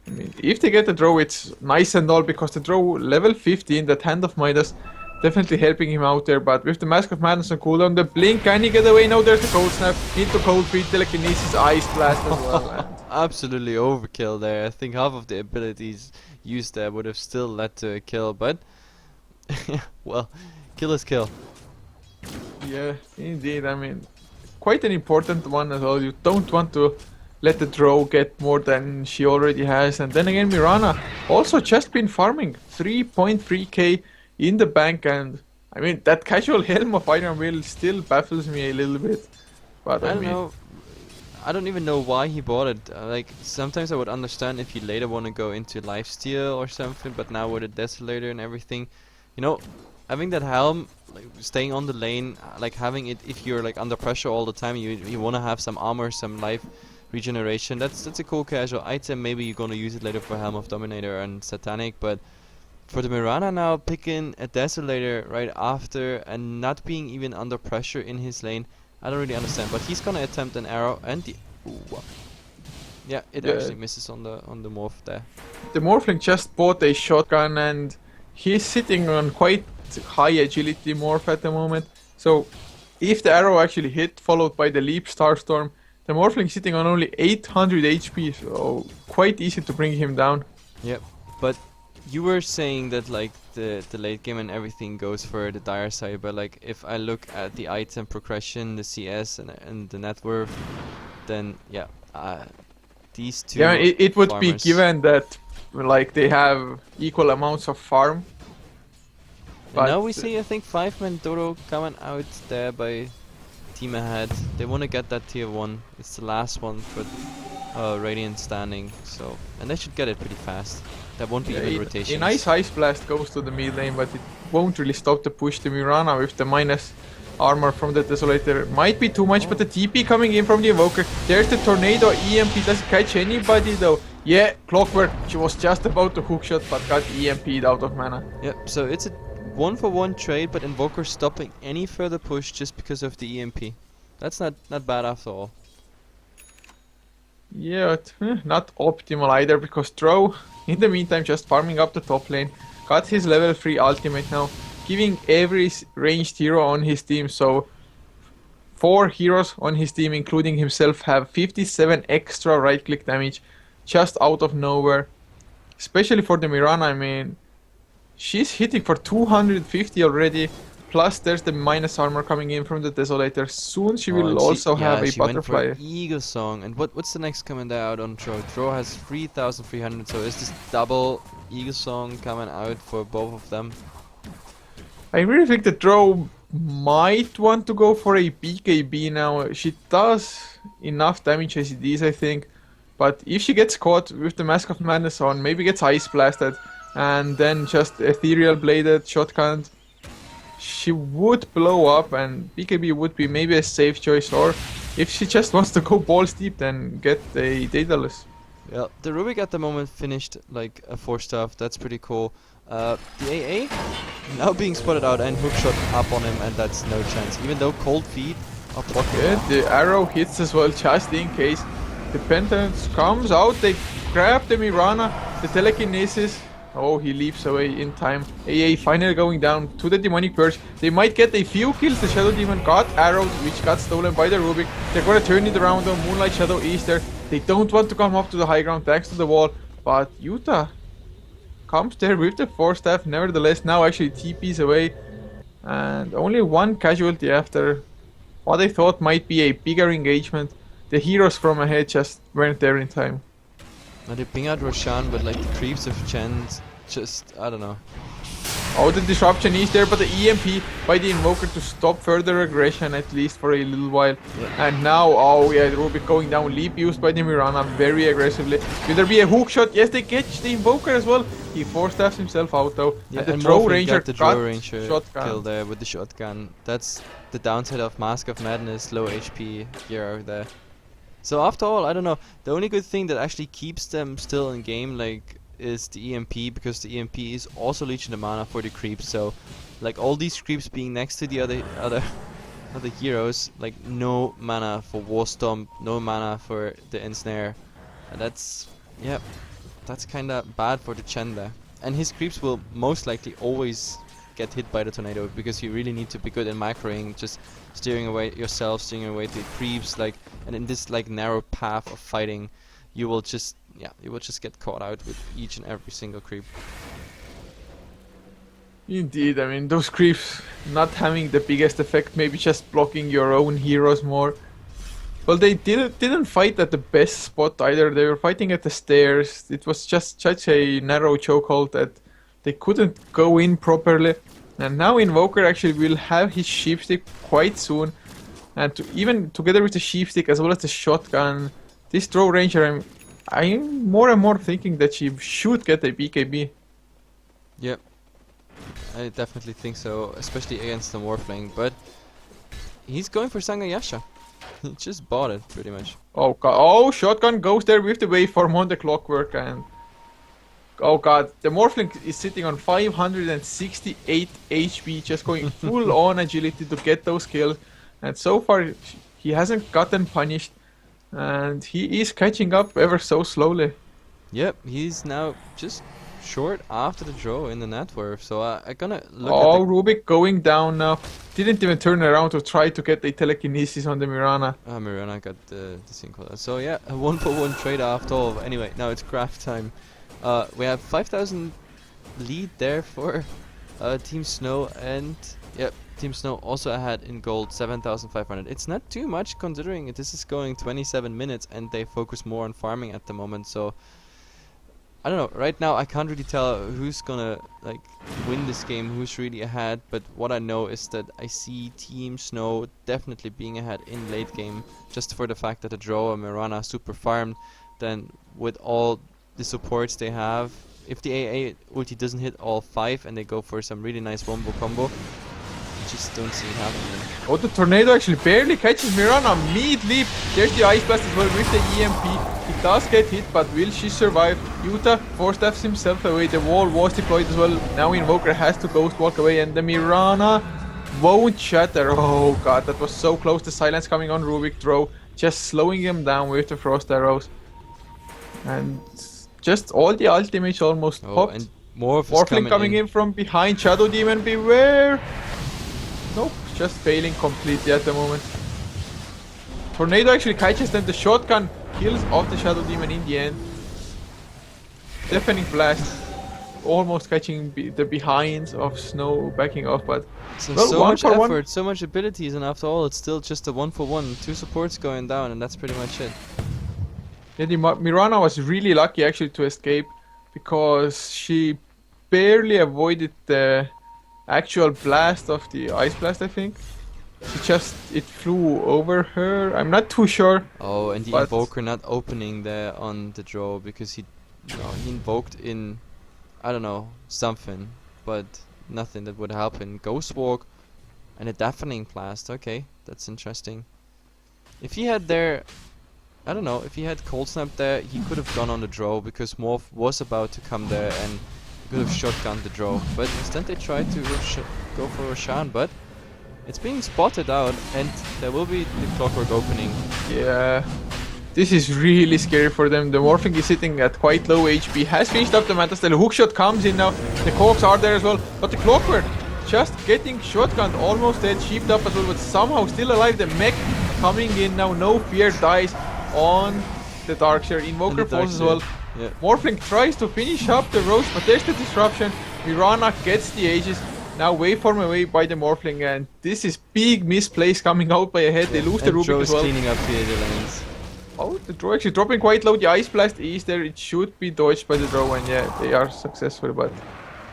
I mean, if they get the draw, it's nice and all, because the draw level 15, that Hand of Midas, definitely helping him out there. But with the Mask of Madness on cooldown, the blink, can he get away? No, there's the cold snap into cold feet, telekinesis, ice blast as well. And Absolutely overkill there. I think half of the abilities used there would have still led to a kill, but well, kill is kill. yeah, indeed. I mean, quite an important one as well. You don't want to let the draw get more than she already has. And then again, Mirana also just been farming 3.3k in the bank, and I mean, that casual Helm of Iron Will still baffles me a little bit. But I I don't mean, know. I don't even know why he bought it. Like, sometimes I would understand if you later want to go into lifesteal or something, but now with a Desolator and everything, you know, having that helm, like, staying on the lane, like having it, if you're like under pressure all the time, you want to have some armor, some life regeneration. That's a cool casual item. Maybe you're gonna use it later for Helm of Dominator and Satanic, but for the Mirana now, picking a Desolator right after and not being even under pressure in his lane, I don't really understand. But he's gonna attempt an arrow, and the yeah, it Yeah. actually misses on the morph there. the Morphling just bought a shotgun, and he's sitting on quite high agility morph at the moment. So if the arrow actually hit, followed by the leap Starstorm, the Morphling sitting on only 800 HP, so quite easy to bring him down. Yep, but you were saying that like the late game and everything goes for the dire side, but like if I look at the item progression, the CS and the net worth, then yeah, these two. Yeah, it would be farmers- given that like they have equal amounts of farm. And now but, we see, I think, 5-man Dodo coming out there by team ahead. They want to get that tier 1. It's the last one for Radiant standing, so, and they should get it pretty fast. That won't be even A rotations. nice ice blast goes to the mid lane, but it won't really stop the push. The Mirana with the minus armor from the Desolator might be too much, but the TP coming in from the Invoker. There's the Tornado EMP. Doesn't catch anybody though. Yeah, Clockwork. She was just about to hookshot, but got EMP'd out of mana. Yep, so it's a 1-for-1 trade, but Invoker stopping any further push just because of the EMP. That's not bad after all. Yeah, not optimal either, because Drow, in the meantime, just farming up the top lane. Got his level 3 ultimate now, giving every ranged hero on his team. So 4 heroes on his team, including himself, have 57 extra right click damage just out of nowhere. Especially for the Mirana, I mean, she's hitting for 250 already. Plus there's the minus armor coming in from the Desolator. Soon she Oh, will and also yeah, have a she went butterfly. for Eagle Song. And what's the next coming there out on Dro? Dro has 3,300, so is this double Eagle Song coming out for both of them? I really think the Drow might want to go for a BKB now. She does enough damage as it is, I think. But if she gets caught with the Mask of Madness on, maybe gets Ice Blasted, and then just Ethereal Bladed, Shotgun, she would blow up, and BKB would be maybe a safe choice. Or if she just wants to go balls deep, then get a Daedalus. Yeah, the Rubik at the moment finished like a 4-star. That's pretty cool. The AA now being spotted out and hookshot up on him, and that's no chance. Even though cold feet are blocking. Yeah, the arrow hits as well, just in case. The Penance comes out, they grab the Mirana, the telekinesis, Oh, he leaps away in time. AA finally going down to the Demonic Purge. They might get a few kills. The Shadow Demon got arrows, which got stolen by the Rubik. They're gonna turn it around though. Moonlight Shadow is there. They don't want to come up to the high ground thanks to the wall. But Utah comes there with the Force Staff. Nevertheless, now actually TPs away. And only one casualty after what I thought might be a bigger engagement. The heroes from ahead just weren't there in time. Now they ping out Roshan, but like the creeps of Chen, just, I don't know. Oh, the disruption is there, but the EMP by the Invoker to stop further aggression, at least for a little while. Yeah. And now, oh yeah, the Rubik going down, leap used by the Mirana very aggressively. Will there be a hook shot? Yes, they catch the Invoker as well. He force staffs himself out though. Yeah, and the and Throw Morphin Ranger got the Draw got Ranger shotgun. kill there with the shotgun. That's the downside of Mask of Madness, low HP hero there. So after all, I don't know. The only good thing that actually keeps them still in game, like, is the EMP, because the EMP is also leeching the mana for the creeps. So, like, all these creeps being next to the other heroes, like, no mana for War Stomp, no mana for the Ensnare, and that's, yeah, that's kind of bad for the Chen there. And his creeps will most likely always get hit by the tornado, because you really need to be good in microing, just steering away yourself, steering away the creeps, like, and in this like narrow path of fighting, you will just get caught out with each and every single creep. Indeed, I mean, those creeps not having the biggest effect, maybe just blocking your own heroes more. Well, they didn't fight at the best spot either. They were fighting at the stairs. It was just such a narrow chokehold that they couldn't go in properly. And now Invoker actually will have his sheepstick quite soon. And even together with the sheepstick as well as the shotgun, this Throw Ranger, I'm more and more thinking that she should get a BKB. Yep, I definitely think so, especially against the Morphling. But he's going for Sangayasha. He just bought it pretty much. Oh god! Oh, shotgun goes there with the waveform on the clockwork, and oh god, the Morphling is sitting on 568 HP, just going full on agility to get those kills. And so far, he hasn't gotten punished, and he is catching up ever so slowly. Yep, he's now just short after the draw in the net worth. So I'm gonna look Oh, at Rubik going down now. Didn't even turn around to try to get a telekinesis on the Mirana. the Mirana got the sync. So yeah, a 1-for-1 trade after all. Anyway, now it's craft time. We have 5,000 lead there for Team Snow, and yep, Team Snow also ahead in gold, 7,500. It's not too much considering this is going 27 minutes and they focus more on farming at the moment. So I don't know. Right now I can't really tell who's gonna like win this game, who's really ahead. But what I know is that I see Team Snow definitely being ahead in late game, just for the fact that the draw and Mirana super farmed. Then with all the supports they have, if the AA ulti doesn't hit all 5 and they go for some really nice wombo combo, I just don't see it happening. Oh, the tornado actually barely catches Mirana mid-leap. There's the Ice Blast as well with the EMP. He does get hit, but will she survive? Utah force-staffs himself away. The wall was deployed as well. Now Invoker has to ghost walk away, and the Mirana won't shatter. Oh god, that was so close. The silence coming on Rubik throw, just slowing him down with the frost arrows. And just all the ultimates almost popped. And more of Morphling coming in from behind. Shadow Demon, beware! Nope, just failing completely at the moment. Tornado actually catches them. The shotgun kills off the Shadow Demon in the end. Deafening Blast almost catching the behinds of Snow backing off, but so, well, so one much for effort, one. so much abilities, and after all, it's still just a 1-for-1. 2 supports going down, and that's pretty much it. Yeah, the Mirana was really lucky actually to escape, because she barely avoided the actual blast of the Ice Blast, I think. It flew over her. I'm not too sure. Oh, and the but Invoker not opening there on the draw because he invoked in, I don't know, something, but nothing that would help in Ghost Walk and a Deafening Blast. Okay, that's interesting. If he had there, I don't know, if he had Cold Snap there, he could have gone on the draw because Morph was about to come there and could have shotgunned the draw. But instead they tried to go for Roshan, but it's being spotted out and there will be the clockwork opening. yeah, This is really scary for them. The Morphling is sitting at quite low HP. Has finished up the Mantis. The hookshot comes in now. The Cogs are there as well. But the Clockwork just getting shotgunned, almost dead, sheeped up as well, but somehow still alive. The mech coming in now. No Fear dies on the Darkshire. Invoker falls as well. Yeah. Morphling tries to finish up the Roast, but there's the disruption. Mirana gets the Aegis. Now waveform away by the Morphling, and this is big misplays coming out by a head. They lose the Rubik as well. Cleaning up the lanes. Oh, the draw actually dropping quite low. The Ice Blast is there. It should be dodged by the draw, and yeah, they are successful, but...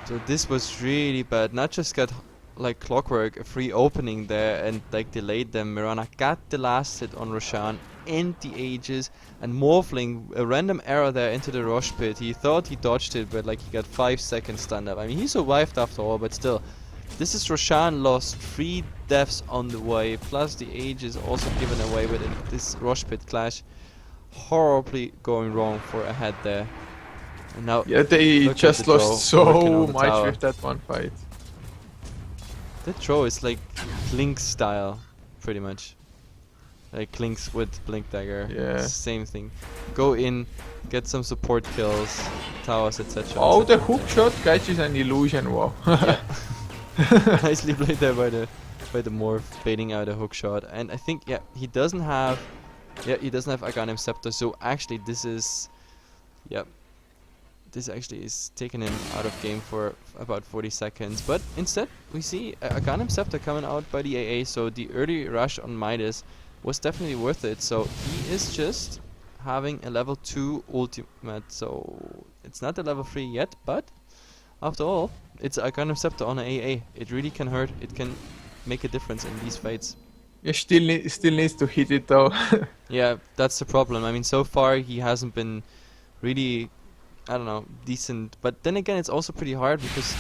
So this was really bad. Not just got like Clockwork a free opening there and like delayed them. Mirana got the last hit on Roshan and the Aegis, and Morphling a random arrow there into the Rosh pit. He thought he dodged it, but like he got 5 seconds stand up. I mean, he survived after all, but still. This is Roshan lost 3 deaths on the way, plus the Aegis also given away with this Rosh pit clash. Horribly going wrong for a head there. And now yeah, they just lost so much tower. with that one fight. That throw is like Link style, pretty much. Like Link's with Blink Dagger. Yeah. Same thing. Go in, get some support kills, towers, etc. Oh, the hook shot catches an illusion. Wow. Nicely played there by the Morph, baiting out a hook shot. And I think he doesn't have Aghanim Scepter, so actually this is this actually is taking him out of game for about 40 seconds. But instead we see Aghanim Scepter coming out by the AA, so the early rush on Midas was definitely worth it. So he is just having a level 2 ultimate, so it's not a level 3 yet, but after all, it's Aghanim Scepter on an AA. It really can hurt, it can make a difference in these fights. Yeah, still needs to hit it though. Yeah, that's the problem. I mean, so far he hasn't been really, I don't know, decent. But then again, it's also pretty hard because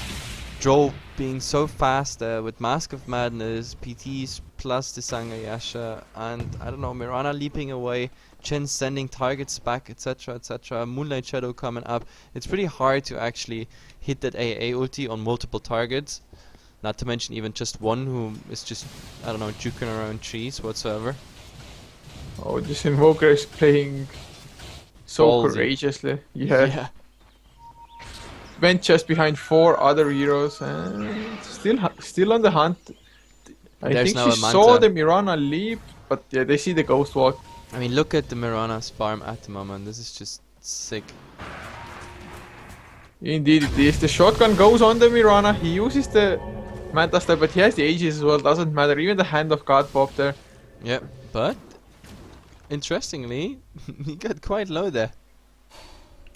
Joe being so fast with Mask of Madness, PTs plus the Sangayasha, and I don't know, Mirana leaping away, Chen sending targets back, etc, etc, Moonlight Shadow coming up. It's pretty hard to actually hit that AA ulti on multiple targets. Not to mention even just one who is just, I don't know, juking around trees whatsoever. Oh, this Invoker is playing so Ballsy. courageously. Yeah. Went just behind 4 other heroes and still on the hunt. I There's think now she a saw Manta. the Mirana leap, but yeah, they see the Ghost Walk. I mean, look at the Mirana's farm at the moment. This is just sick. Indeed it is. The shotgun goes on the Mirana. He uses the Manta Step, but he has the Aegis as well. Doesn't matter. Even the Hand of God pop there. Yep, but interestingly, he got quite low there.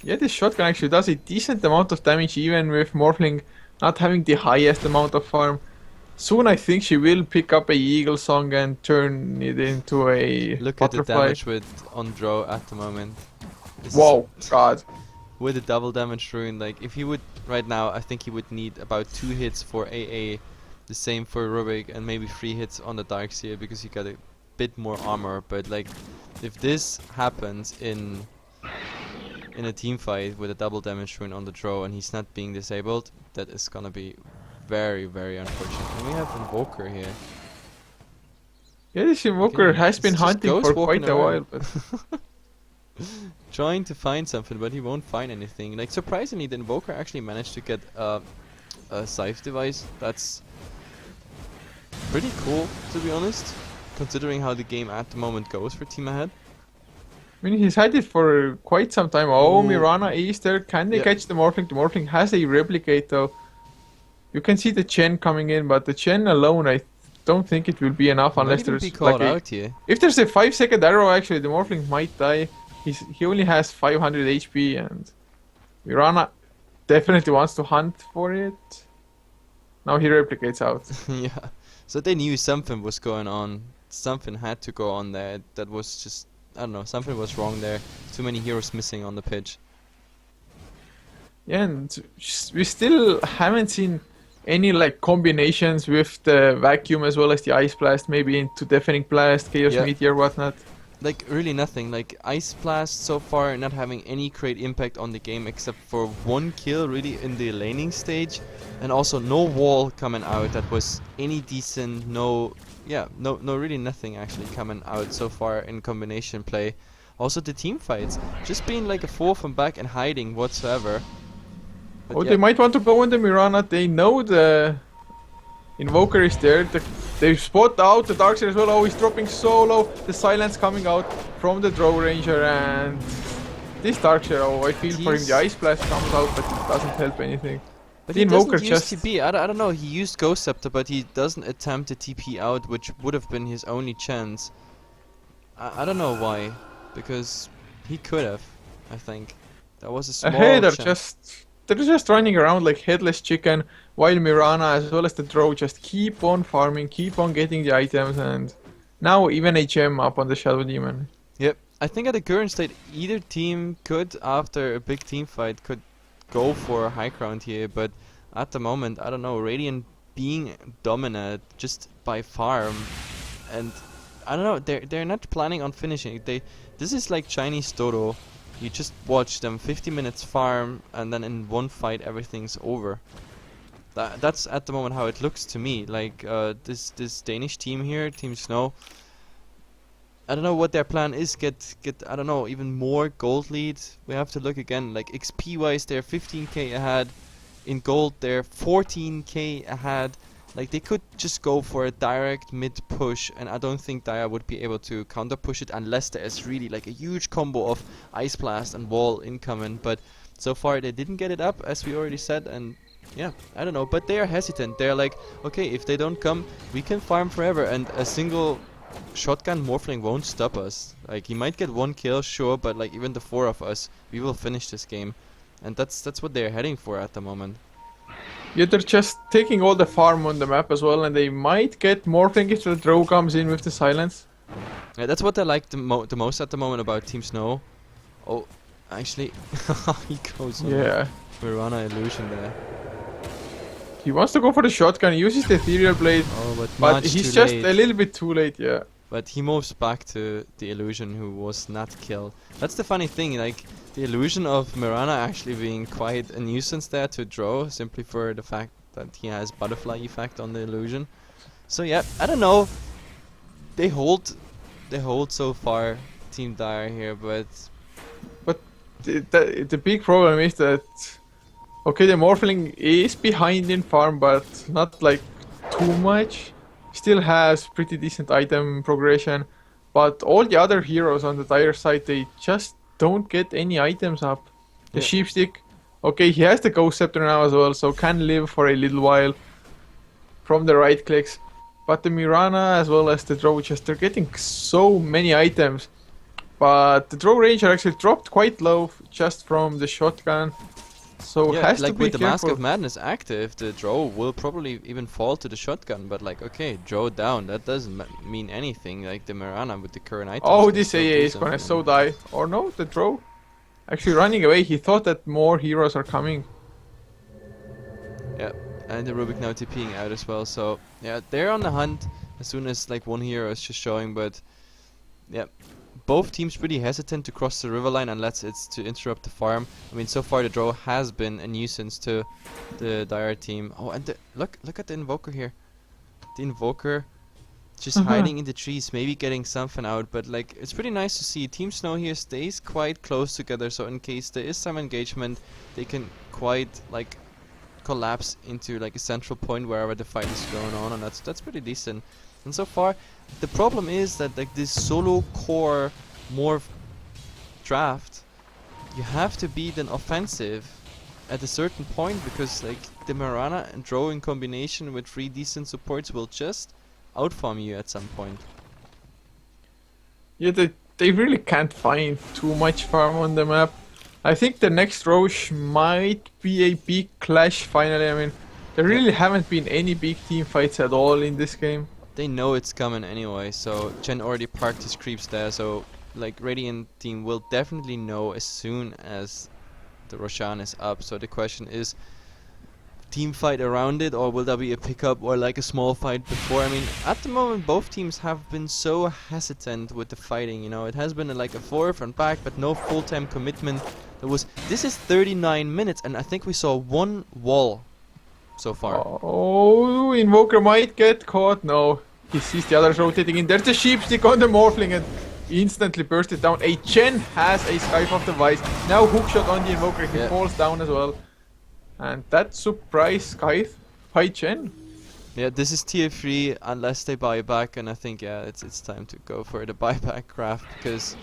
Yeah, this shotgun actually does a decent amount of damage even with Morphling not having the highest amount of farm. Soon I think she will pick up a Eagle Song and turn it into a Look butterfly. at the damage with on draw at the moment. This Whoa, is God. with a double damage rune, like if he would right now, I think he would need about 2 hits for AA, the same for Rubik, and maybe 3 hits on the Darkseer because he got a bit more armor. But like, if this happens in a team fight with a double damage rune on the draw and he's not being disabled, that is gonna be very, very unfortunate. And we have Invoker here. Yeah, this Invoker Okay, has been it's just hunting ghost for quite walking a while, around. but Trying to find something, but he won't find anything. Like, surprisingly, the Invoker actually managed to get a Scythe device. That's pretty cool, to be honest, considering how the game at the moment goes for Team Ahead. I mean, he's had it for quite some time. Oh, Ooh. Mirana is there. Can they Yeah. catch the Morphling? The Morphling has a Replicate though. You can see the Chen coming in, but the Chen alone, I don't think it will be enough unless Might even there's be caught like a, out here. if there's a 5-second arrow. Actually, the Morphling might die. He only has 500 HP, and Mirana definitely wants to hunt for it. Now he replicates out. Yeah. So they knew something was going on. Something had to go on there. That was just, I don't know, something was wrong there. Too many heroes missing on the pitch. Yeah, and we still haven't seen any like combinations with the vacuum as well as the ice blast, maybe into deafening blast, chaos Yeah. meteor, whatnot. Like, really nothing. Like, Ice Blast so far not having any great impact on the game except for 1 kill really in the laning stage. And also no wall coming out that was any decent, no, really nothing actually coming out so far in combination play. Also the team fights, just being like a four from back and hiding whatsoever. But Oh, yeah, they might want to go on the Mirana. They know the Invoker is there. They spot out the Darkseer as well. Oh, he's dropping so low. The silence coming out from the Drow Ranger and this Darkseer. Oh, I feel for him. The Ice Blast comes out, but it doesn't help anything. but The he Invoker doesn't use just... TP. I don't know. He used Ghost Scepter, but he doesn't attempt to TP out, which would have been his only chance. I don't know why, because he could have. I think that was a small Hey, chance. they're just running around like headless chicken, while Mirana as well as the Drow just keep on farming, keep on getting the items, and now even a gem up on the Shadow Demon. Yep. I think at the current state, either team could, after a big team fight, could go for a high ground here, but at the moment, I don't know, Radiant being dominant just by farm, and I don't know, they're not planning on finishing. This is like Chinese Dodo. You just watch them 50 minutes farm, and then in one fight everything's over. That's at the moment how it looks to me. Like this Danish team here, Team Snow. I don't know what their plan is. Get I don't know, even more gold lead. We have to look again. Like XP wise, they're 15k ahead. In gold, they're 14k ahead. Like they could just go for a direct mid push, and I don't think Dire would be able to counter push it unless there is really like a huge combo of Ice Blast and Wall incoming. But so far they didn't get it up, as we already said, and yeah, I don't know. But they are hesitant. They're like, okay, if they don't come, we can farm forever, and a single shotgun Morphling won't stop us. Like he might get one kill, sure, but like even the four of us, we will finish this game, and that's what they're heading for at the moment. Yeah, they're just taking all the farm on the map as well, and they might get Morphling if the Drow comes in with the silence. Yeah, that's what I like the most at the moment about Team Snow. Oh, actually, he goes on Yeah. Mirana illusion there. He wants to go for the shotgun, he uses the Ethereal Blade, Oh, but but much he's too just late. a little bit too late, yeah. But he moves back to the illusion who was not killed. That's the funny thing, like the illusion of Mirana actually being quite a nuisance there to draw, simply for the fact that he has butterfly effect on the illusion. So yeah, I don't know. They hold so far, Team Dire here, but The big problem is that, okay, the Morphling is behind in farm, but not like too much. Still has pretty decent item progression, but all the other heroes on the Dire side, they just don't get any items up. The Yeah. Sheepstick, okay, he has the Ghost Scepter now as well, so can live for a little while from the right clicks. But the Mirana as well as the Drow, just they're getting so many items. But the Drow Ranger actually dropped quite low just from the shotgun, so yeah, has to like be with the Mask careful. of Madness active, the Drow will probably even fall to the shotgun. But like, okay, Drow down, that doesn't mean anything. Like the Mirana with the current items. Oh, can this still AA do is gonna something. so die. Or no, the Drow actually running away. He thought that more heroes are coming. Yeah, and the Rubik now TPing out as well. So yeah, they're on the hunt as soon as like one hero is just showing. But yeah, both teams pretty hesitant to cross the river line unless it's to interrupt the farm. I mean, so far the Drow has been a nuisance to the Dire team. Oh, and look at the Invoker here. The Invoker just hiding in the trees, maybe getting something out. But like, it's pretty nice to see Team Snow here stays quite close together. So in case there is some engagement, they can quite like collapse into like a central point wherever the fight is going on, and that's pretty decent. And so far, the problem is that like this solo core morph draft, you have to beat an offensive at a certain point, because like the Mirana and Drow in combination with 3 decent supports will just outfarm you at some point. Yeah, they really can't find too much farm on the map. I think the next Roche might be a big clash finally. I mean, there really haven't been any big team fights at all in this game. They know it's coming anyway, so Chen already parked his creeps there, so like Radiant team will definitely know as soon as the Roshan is up. So the question is, team fight around it, or will there be a pickup or like a small fight before? I mean, at the moment both teams have been so hesitant with the fighting, you know. It has been like a forth and back, but no full-time commitment. This is 39 minutes, and I think we saw one wall so far. Oh, Invoker might get caught. No, he sees the others rotating in. There's the Sheepstick on the Morphling, and instantly burst it down. A Chen has a Scythe of the Vice. Now hookshot on the Invoker. He falls down as well. And that surprise Scythe by Chen. Yeah, this is tier 3 unless they buy back, and I think it's time to go for the buyback craft because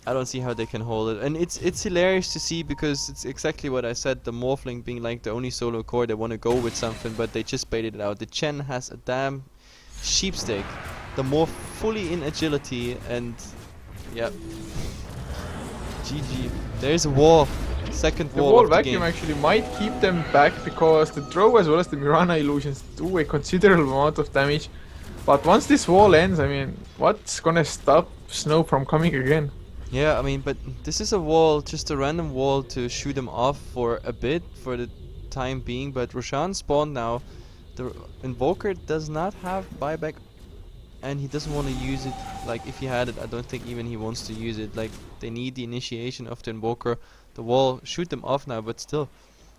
I don't see how they can hold it. And it's hilarious to see because it's exactly what I said, the Morphling being like the only solo core, they want to go with something, but they just baited it out. The Chen has a damn sheepstick, the more fully in agility, and GG. There's a wall. Second The wall wall of the vacuum game. actually might keep them back because the draw as well as the Mirana illusions do a considerable amount of damage. But once this wall ends, I mean, what's gonna stop Snow from coming again? Yeah, I mean, but this is a wall, just a random wall to shoot them off for a bit, for the time being. But Roshan spawned now. The Invoker does not have buyback, and he doesn't want to use it. Like, if he had it, I don't think even he wants to use it. Like, they need the initiation of the Invoker. The wall, shoot them off now, but still,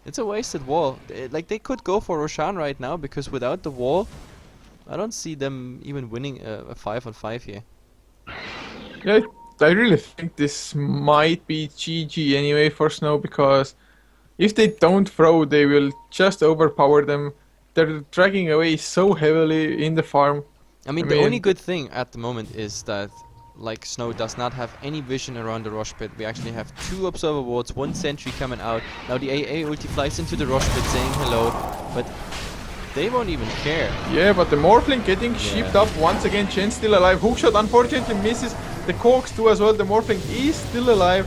it's a wasted wall. Like, they could go for Roshan right now, because without the wall, I don't see them even winning a 5-on-5 here. Yeah, I really think this might be GG anyway for Snow because if they don't throw, they will just overpower them. They're dragging away so heavily in the farm. I mean, the only good thing at the moment is that, like, Snow does not have any vision around the Rosh Pit. We actually have 2 observer wards, 1 sentry coming out. Now the AA ulti flies into the Rosh Pit saying hello, but they won't even care. Yeah, but the Morphling getting sheeped up once again. Chen still alive. Hookshot unfortunately misses. The Corks too as well. The Morphling is still alive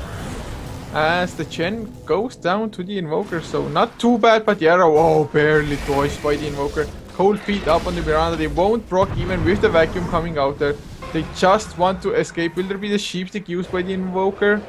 as the Chen goes down to the Invoker. So not too bad, but Yara, oh, barely dodged by the Invoker. Cold feet up on the veranda. They won't proc even with the vacuum coming out there. They just want to escape. Will there be the sheepstick used by the Invoker?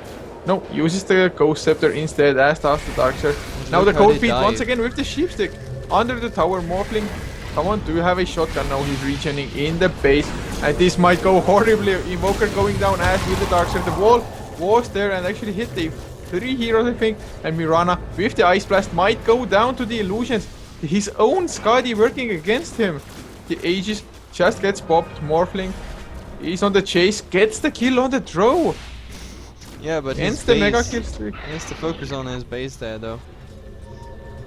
No, uses the Ghost Scepter instead, as does the Darkseer. Now the cold feet once again with the sheepstick. Under the tower, Morphling. Come on, do you have a shotgun? Now he's regening in the base. And this might go horribly. Invoker going down as with the Darkseer. The wall was there and actually hit the 3 heroes, I think. And Mirana with the Ice Blast might go down to the illusions. His own Skadi working against him. The Aegis just gets popped. Morphling is on the chase, gets the kill on the draw. Yeah, but ends the mega kill streak. He has to focus on his base there, though.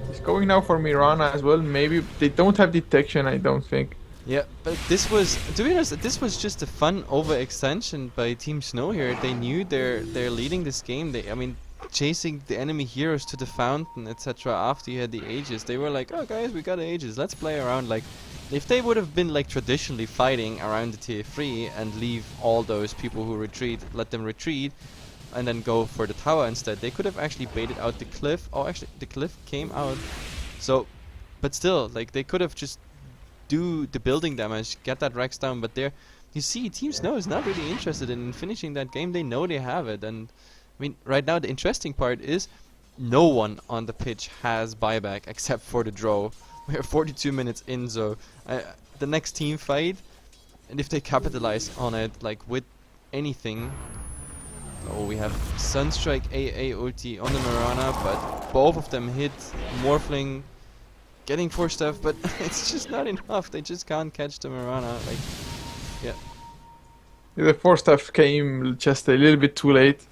He's going now for Mirana as well. Maybe they don't have detection, I don't think. Yeah, but this was, to be honest, this was just a fun overextension by Team Snow here. They knew they're leading this game. I mean, chasing the enemy heroes to the fountain, etc. After you had the Aegis, they were like, oh guys, we got Aegis, let's play around. Like, if they would have been like traditionally fighting around the tier 3 and leave all those people who retreat, let them retreat, and then go for the tower instead, they could have actually baited out the cliff. Oh, actually, the cliff came out. So, but still, like, they could have just do the building damage, get that Rex down, but there, you see, Team Snow is not really interested in finishing that game. They know they have it, and I mean, right now the interesting part is no one on the pitch has buyback except for the draw. We're 42 minutes in, so the next team fight, and if they capitalize on it, like with anything. Oh, we have Sunstrike AA ulti on the Mirana, but both of them hit. Morphling getting 4 stuff, but it's just not enough. They just can't catch the Mirana. Like, yeah. The 4 stuff came just a little bit too late.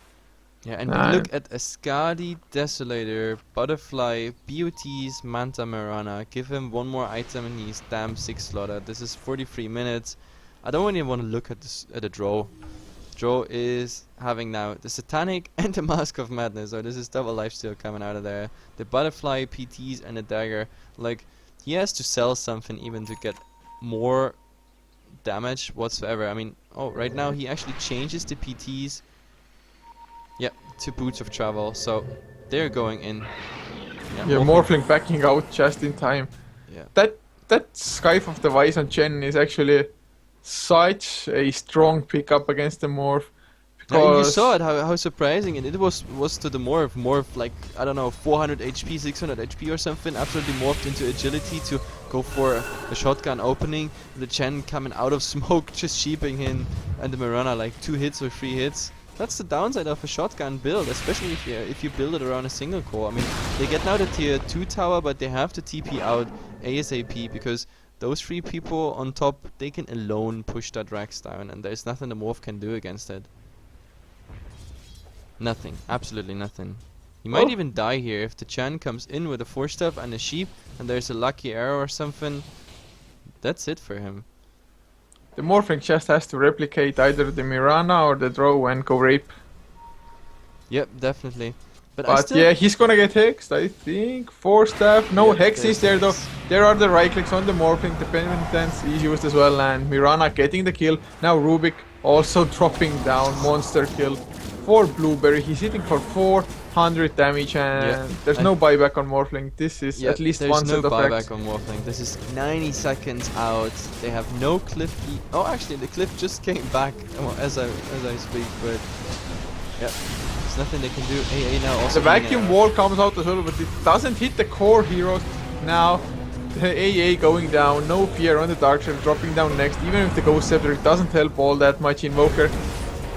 Yeah, and we look at a Skadi Desolator, Butterfly, BOTs, Manta Mirana. Give him 1 more item and he's damn 6 slaughter. This is 43 minutes. I don't even want to look at this at the draw. Draw is having now the Satanic and the Mask of Madness. So this is double lifesteal coming out of there. The Butterfly, PTs, and the Dagger. Like, he has to sell something even to get more damage whatsoever. I mean, oh, right now he actually changes the PTs. Yeah, to Boots of Travel. So they're going in. Yeah, Morphling backing out just in time. Yeah. That Scythe of the Vice on Chen is actually such a strong pickup against the Morph. Now, you saw it, how surprising it was to the Morph. Morph, like, I don't know, 400 HP, 600 HP or something, absolutely morphed into agility to go for a shotgun opening. The Chen coming out of smoke, just sheeping him, and the Mirana, like 2 hits or 3 hits. That's the downside of a shotgun build, especially if you build it around a single core. I mean, they get now the tier 2 tower, but they have to TP out ASAP because those 3 people on top, they can alone push that Rex down, and there's nothing the Morph can do against it. Nothing. Absolutely nothing. He might Oh. even die here if the Chan comes in with a 4-step and a sheep, and there's a lucky arrow or something. That's it for him. The Morphling just has to replicate either the Mirana or the Drow and go rape. Yep, definitely. But I But still... yeah, he's gonna get hexed, I think. 4-staff. No, Yep, hex there's is there though. Hex. There are the right clicks on the Morphling. The penitence is used as well, and Mirana getting the kill. Now Rubik also dropping down. Monster kill for Blueberry. He's hitting for 400 damage, and there's no buyback on Morphling. This is at least there's one no set of buyback racks. on Morphling. This is 90 seconds out. They have no cliff. Oh, actually, the cliff just came back as I speak. But yep, there's nothing they can do. AA now also. The vacuum wall comes out as well, but it doesn't hit the core heroes. Now the AA going down, no fear on the Dark Shadow dropping down next. Even if the Ghost Scepter, it doesn't help all that much. Invoker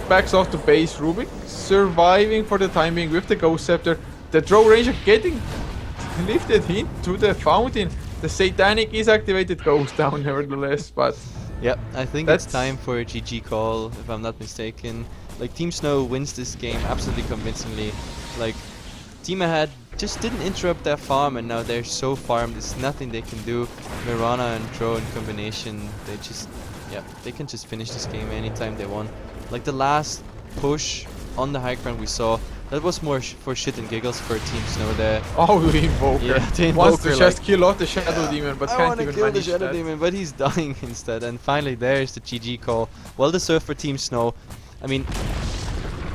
backs off to base. Rubik surviving for the time being with the Ghost Scepter. The Drow Ranger getting lifted into the fountain. The Satanic is activated, goes down nevertheless, but yep, I think it's time for a GG call, if I'm not mistaken. Like, Team Snow wins this game absolutely convincingly. Like, Team Ahead just didn't interrupt their farm, and now they're so farmed, there's nothing they can do. Mirana and Drow in combination, they just, yeah, they can just finish this game anytime they want. Like, the last push on the high ground we saw, that was more for shit and giggles for Team Snow there. oh, the Invoker Yeah, the wants to Invoker, just like, kill off the Shadow Demon, but I can't wanna even kill the manage Shadow that. Demon, but he's dying instead. And finally, there's the GG call. Well deserved for Team Snow. I mean,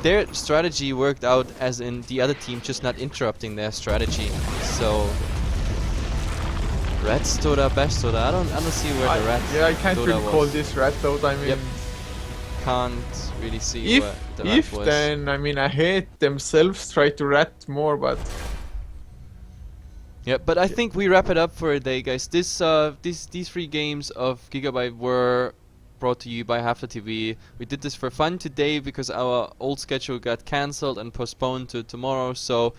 their strategy worked out, as in the other team just not interrupting their strategy. So, Red Stoda, best Stoda. I don't see where the Red Yeah, I can't Stoda really was. call this rat though. I mean, Yep. Can't really see where the Red if was. then I mean, I hate themselves try to rat more, but Yeah, but I think we wrap it up for a day, guys. These 3 games of Gigabyte were brought to you by Heflatv. We did this for fun today because our old schedule got cancelled and postponed to tomorrow. So